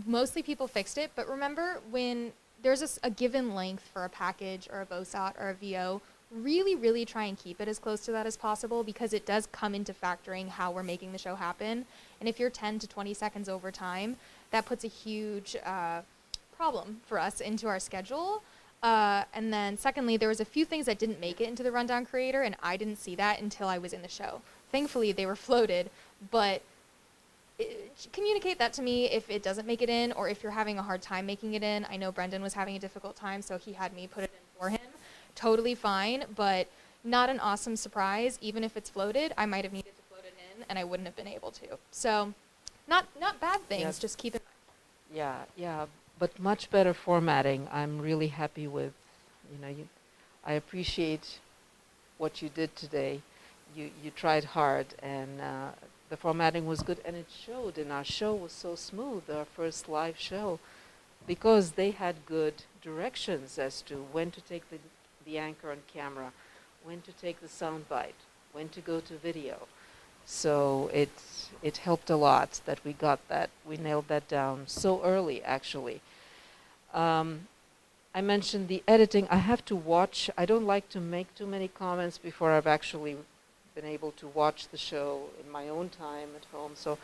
mostly people fixed it, but remember when there's a given length for a package or a BOSOT or a VO, really, really try and keep it as close to that as possible because it does come into factoring how we're making the show happen. And if you're 10 to 20 seconds over time, that puts a huge problem for us into our schedule. And then secondly, there was a few things that didn't make it into the rundown creator, and I didn't see that until I was in the show. Thankfully, they were floated, but communicate that to me if it doesn't make it in or if you're having a hard time making it in. I know Brendan was having a difficult time, so he had me put it in for him. Totally fine, but not an awesome surprise. Even if it's floated, I might have needed to float it in, and I wouldn't have been able to. So not bad things, Yes. just keep in mind. Yeah, but much better formatting. I'm really happy with, I appreciate what you did today. You tried hard, and the formatting was good, and it showed, and our show was so smooth, our first live show, because they had good directions as to when to take the anchor on camera, when to take the sound bite, when to go to video. So it helped a lot that we got that, we nailed that down so early, actually. I mentioned the editing. I have to watch. I don't like to make too many comments before I've actually been able to watch the show in my own time at home. So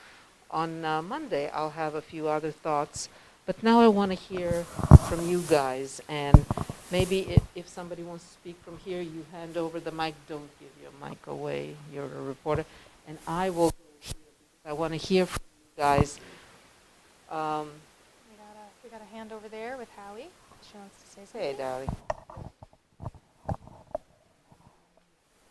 on Monday, I'll have a few other thoughts. But now I want to hear from you guys. And maybe if somebody wants to speak from here, you hand over the mic. Don't give your mic away. You're a reporter. And I will go here because I want to hear from you guys. We got a hand over there with Hallie. She wants to say something. Hey, darling.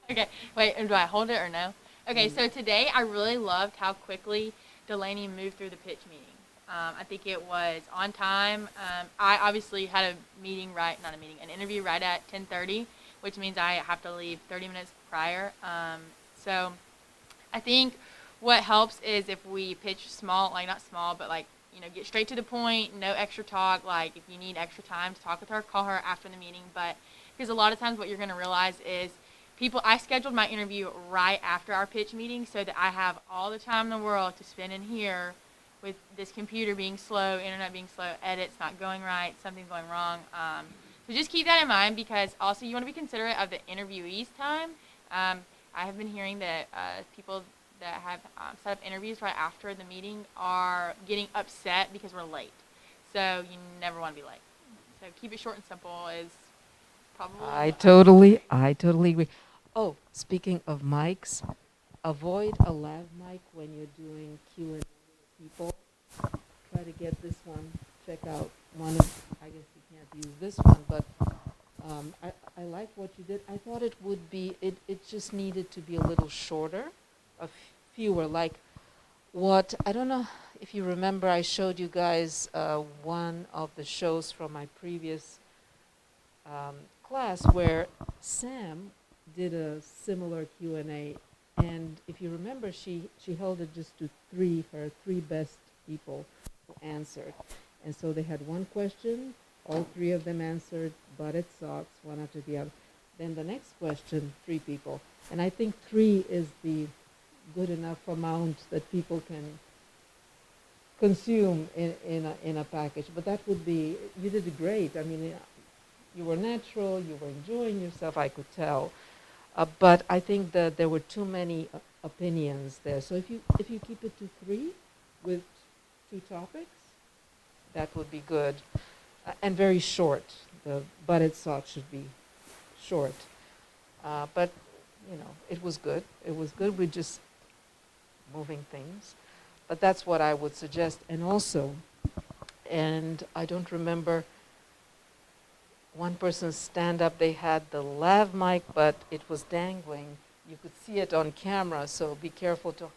Okay, wait, do I hold it or no? Okay, so today I really loved how quickly Delaney moved through the pitch meeting. I think it was on time. I obviously had an interview right at 10:30, which means I have to leave 30 minutes prior. So I think what helps is if we pitch small, like not small, but like, get straight to the point, no extra talk. Like if you need extra time to talk with her, call her after the meeting. But because a lot of times what you're going to realize is I scheduled my interview right after our pitch meeting so that I have all the time in the world to spend in here with this computer being slow, internet being slow, edits not going right, something's going wrong. So just keep that in mind because also you want to be considerate of the interviewee's time. I have been hearing that people that have set up interviews right after the meeting are getting upset because we're late. So you never want to be late. So keep it short and simple is probably. I totally agree. Oh, speaking of mics, avoid a lav mic when you're doing Q&A with people. Try to get this one. Check out one of, I guess you can't use this one, but I like what you did. I thought it would be, it just needed to be a little shorter, fewer, like what, I don't know if you remember, I showed you guys one of the shows from my previous class where Sam did a similar Q&A, and if you remember, she held it just to her three best people who answered. And so they had one question, all three of them answered, butted socks, one after the other. Then the next question, three people. And I think three is the good enough amount that people can consume in a package. But that would be, you did great. I mean, you were natural, you were enjoying yourself, I could tell. But I think that there were too many opinions there. So if you keep it to three with two topics, that would be good. And very short. The butted sock should be short. But, you know, it was good. It was good. We're just moving things. But that's what I would suggest. And also, and I don't remember, one person's stand-up, they had the lav mic, but it was dangling. You could see it on camera, so be careful to,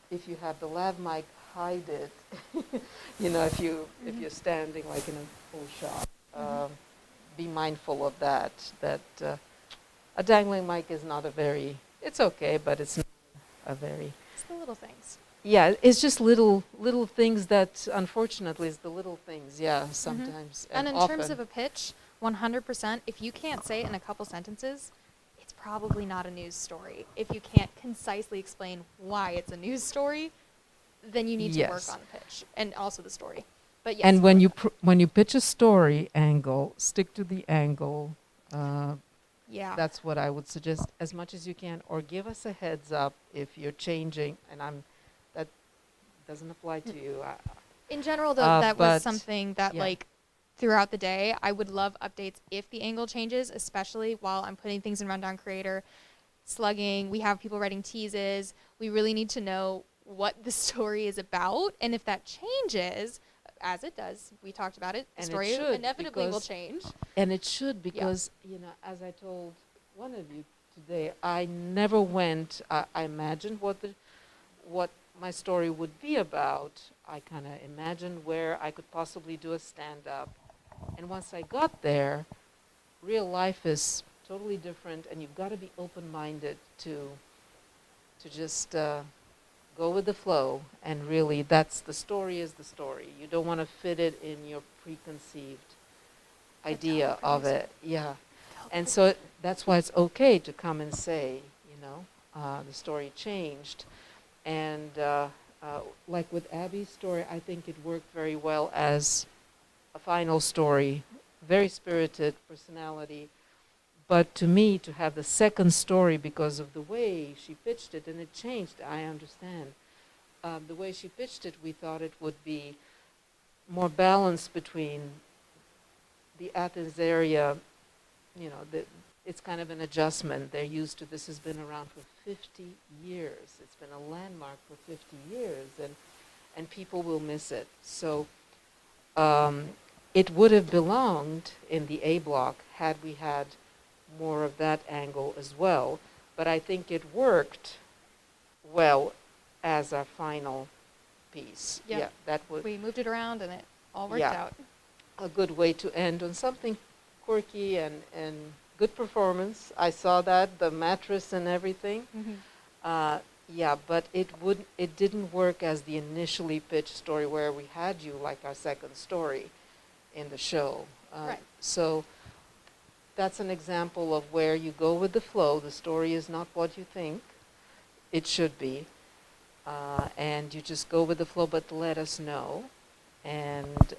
if you have the lav mic, hide it. You know, if you're standing like in a full shot, be mindful of that. That a dangling mic is not a very, it's okay, but it's not a very. It's the little things. Yeah, it's just little things that, unfortunately, is the little things. Yeah, sometimes And in often. terms of a pitch, 100%, if you can't say it in a couple sentences, it's probably not a news story. If you can't concisely explain why it's a news story, then you need to work on the pitch and also the story. But yes. And when you pitch a story angle, stick to the angle. Yeah. That's what I would suggest as much as you can, or give us a heads up if you're changing. And that doesn't apply to you. In general, though, that was something that like throughout the day, I would love updates if the angle changes, especially while I'm putting things in Rundown Creator, slugging. We have people writing teases. We really need to know what the story is about, and if that changes, as it does, we talked about it, the story inevitably will change. And it should, because, you know, as I told one of you today, I never went, I imagined what my story would be about. I kind of imagined where I could possibly do a stand-up. And once I got there, real life is totally different, and you've got to be open-minded to just go with the flow, and really the story is the story. You don't want to fit it in your preconceived idea of it. Yeah. And so that's why it's okay to come and say, you know, the story changed. And like with Abby's story, I think it worked very well as a final story, very spirited personality. But to me, to have the second story, because of the way she pitched it, and it changed, I understand. The way she pitched it, we thought it would be more balanced between the Athens area, you know, it's kind of an adjustment. They're used to, this has been around for 50 years. It's been a landmark for 50 years, and people will miss it. So it would have belonged in the A block had we had more of that angle as well, but I think it worked well as our final piece. Yep. Yeah, that would. We moved it around and it all worked out. A good way to end on something quirky and good performance. I saw that, the mattress and everything. Yeah, but it didn't work as the initially pitched story where we had you like our second story in the show. Right. So that's an example of where you go with the flow. The story is not what you think it should be. And you just go with the flow, but let us know. And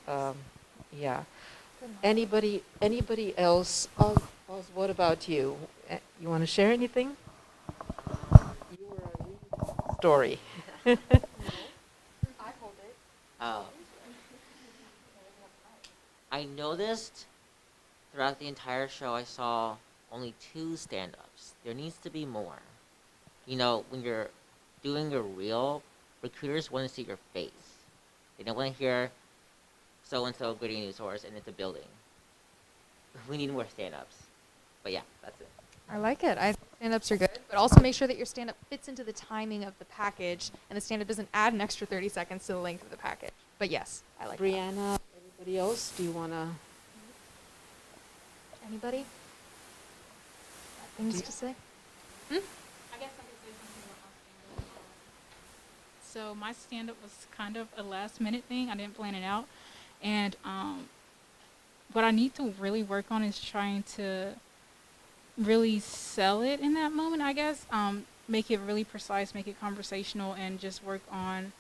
yeah. Anybody else? Oz, what about you? You want to share anything? You were a story. I hold it. Oh. I noticed throughout the entire show I saw only 2 stand-ups. There needs to be more. You know, when you're doing a reel, recruiters want to see your face. They don't want to hear so-and-so Grady Newsource and it's a building. We need more stand-ups. But yeah, that's it. I like it. I think stand-ups are good, but also make sure that your stand-up fits into the timing of the package, and the stand-up doesn't add an extra 30 seconds to the length of the package. But yes, I like that. Brianna, anybody else? Do you want to? Anybody? Got things to say? I guess I could say something about my stand-up. So my stand-up was kind of a last-minute thing. I didn't plan it out. And what I need to really work on is trying to really sell it in that moment, I guess. Make it really precise, make it conversational, and just work on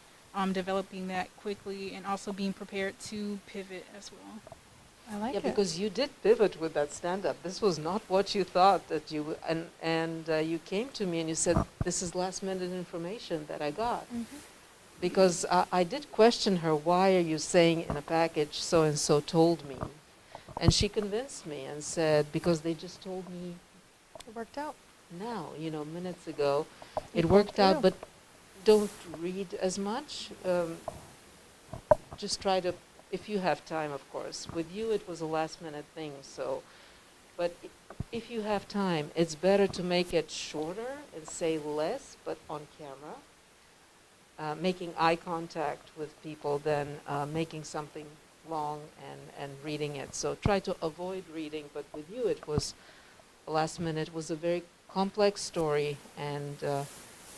developing that quickly and also being prepared to pivot as well. I like Yeah, it. because you did pivot with that stand-up. This was not what you thought that you would, and you came to me and you said, "This is last-minute information that I got." Because I did question her, "Why are you saying in a package so and so told me?" And she convinced me and said, "Because they just told me." It worked out. Now, minutes ago, It it worked worked out. out. But don't read as much. Just try to. If you have time, of course. With you, it was a last-minute thing, so. But if you have time, it's better to make it shorter and say less, but on camera. Making eye contact with people than making something long and reading it. So try to avoid reading, but with you, it was last minute. It was a very complex story, and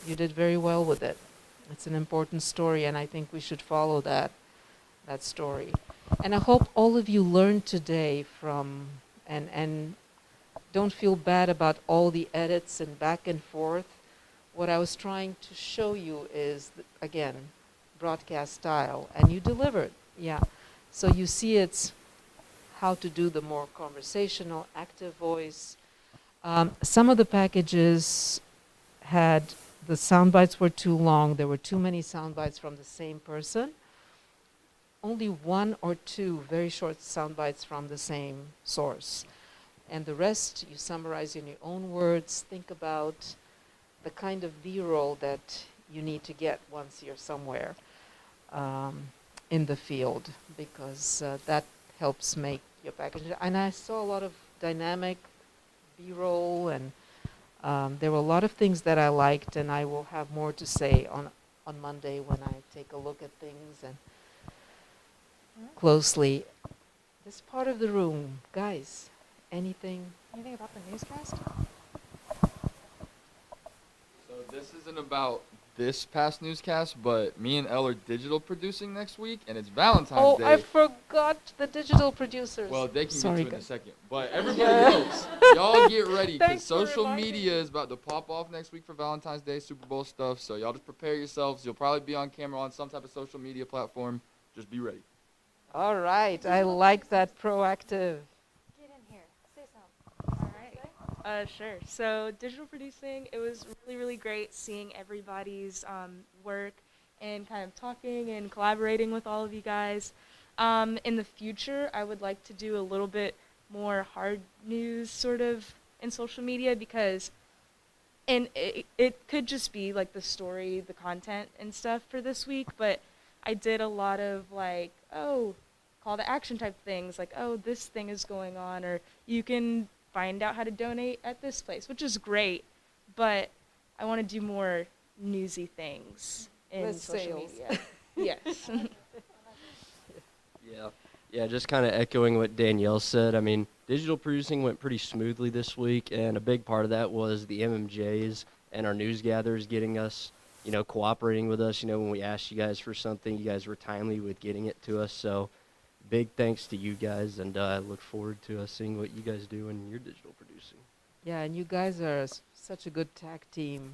you did very well with it. It's an important story, and I think we should follow that story. And I hope all of you learned today from, and don't feel bad about all the edits and back and forth. What I was trying to show you is, again, broadcast style, and you delivered, yeah. So you see it's how to do the more conversational, active voice. Some of the packages had, the sound bites were too long. There were too many sound bites from the same person. Only 1 or 2 very short sound bites from the same source. And the rest you summarize in your own words. Think about the kind of B-roll that you need to get once you're somewhere in the field, because that helps make your package. And I saw a lot of dynamic B-roll, and there were a lot of things that I liked, and I will have more to say on Monday when I take a look at things and closely. This part of the room, guys, anything about the newscast? So this isn't about this past newscast, but me and Elle are digital producing next week, and it's Valentine's Day. I forgot the digital producers. Well, they can Sorry, get to it in a guys. second. But everybody else, y'all get ready, because Thanks for social reminding media is about to pop off next week for Valentine's Day, Super Bowl stuff. So y'all just prepare yourselves. You'll probably be on camera on some type of social media platform. Just be ready. All right, I like that proactive. Get in here. Say something. All right. Sure. So digital producing, it was really, really great seeing everybody's work and kind of talking and collaborating with all of you guys. In the future, I would like to do a little bit more hard news sort of in social media, because it could just be like the story, the content and stuff for this week, but I did a lot of like, call to action type things, like, this thing is going on, or you can find out how to donate at this place, which is great, but I want to do more newsy things in Less social sales. media. Yes. Yeah, just kind of echoing what Danielle said. I mean, digital producing went pretty smoothly this week, and a big part of that was the MMJs and our news gatherers getting us, cooperating with us. When we asked you guys for something, you guys were timely with getting it to us. So big thanks to you guys, and I look forward to seeing what you guys do in your digital producing. Yeah, and you guys are such a good tag team.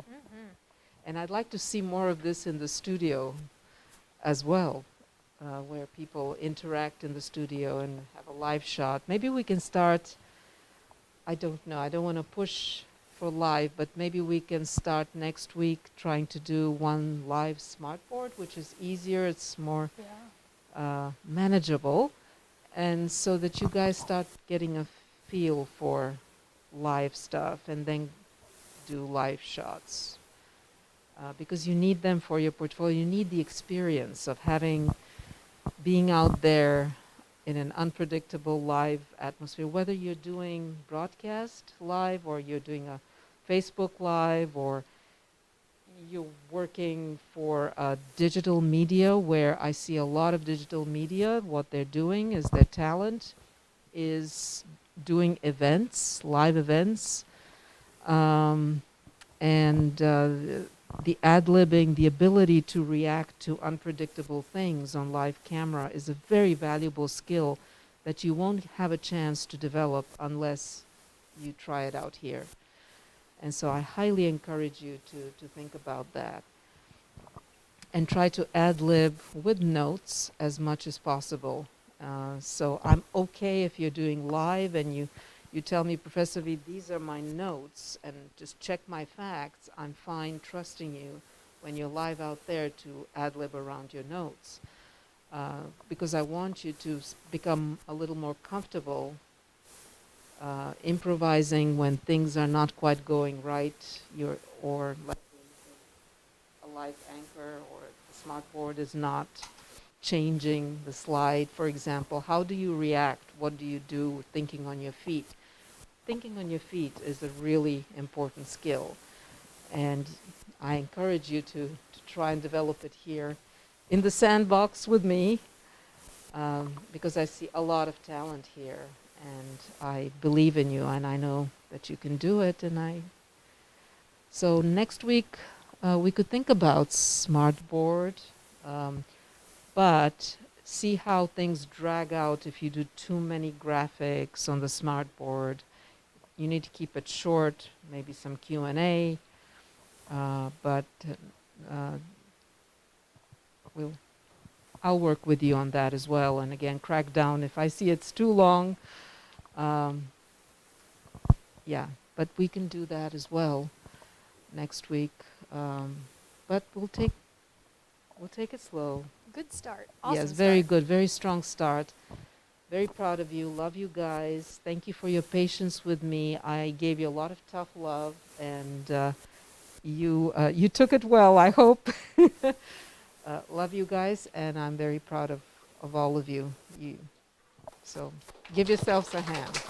And I'd like to see more of this in the studio as well, where people interact in the studio and have a live shot. Maybe we can start, I don't know, I don't want to push for live, but maybe we can start next week trying to do one live smartboard, which is easier, it's more manageable. and so that you guys start getting a feel for live stuff and then do live shots. Because you need them for your portfolio. You need the experience of being out there in an unpredictable live atmosphere, whether you're doing broadcast live or you're doing a Facebook Live or you're working for digital media, where I see a lot of digital media. What they're doing is their talent is doing events, live events, and the ad-libbing, the ability to react to unpredictable things on live camera is a very valuable skill that you won't have a chance to develop unless you try it out here. And so I highly encourage you to think about that. And try to ad-lib with notes as much as possible. So I'm okay if you're doing live and you tell me, Professor V, these are my notes, and just check my facts. I'm fine trusting you when you're live out there to ad-lib around your notes. Because I want you to become a little more comfortable improvising when things are not quite going right, or like a live anchor or the smart board is not changing the slide, for example. How do you react? What do you do thinking on your feet? Thinking on your feet is a really important skill, and I encourage you to try and develop it here in the sandbox with me, because I see a lot of talent here, and I believe in you, and I know that you can do it. So next week we could think about smartboard, but see how things drag out if you do too many graphics on the smartboard. You need to keep it short, maybe some Q&A, but I'll work with you on that as well. And again, crack down if I see it's too long. Yeah, but we can do that as well next week. But we'll take it slow. Good start. Awesome. Yes, very good, very strong start. Very proud of you. Love you guys. Thank you for your patience with me. I gave you a lot of tough love, and you took it well, I hope. Love you guys, and I'm very proud of all of you. So give yourselves a hand.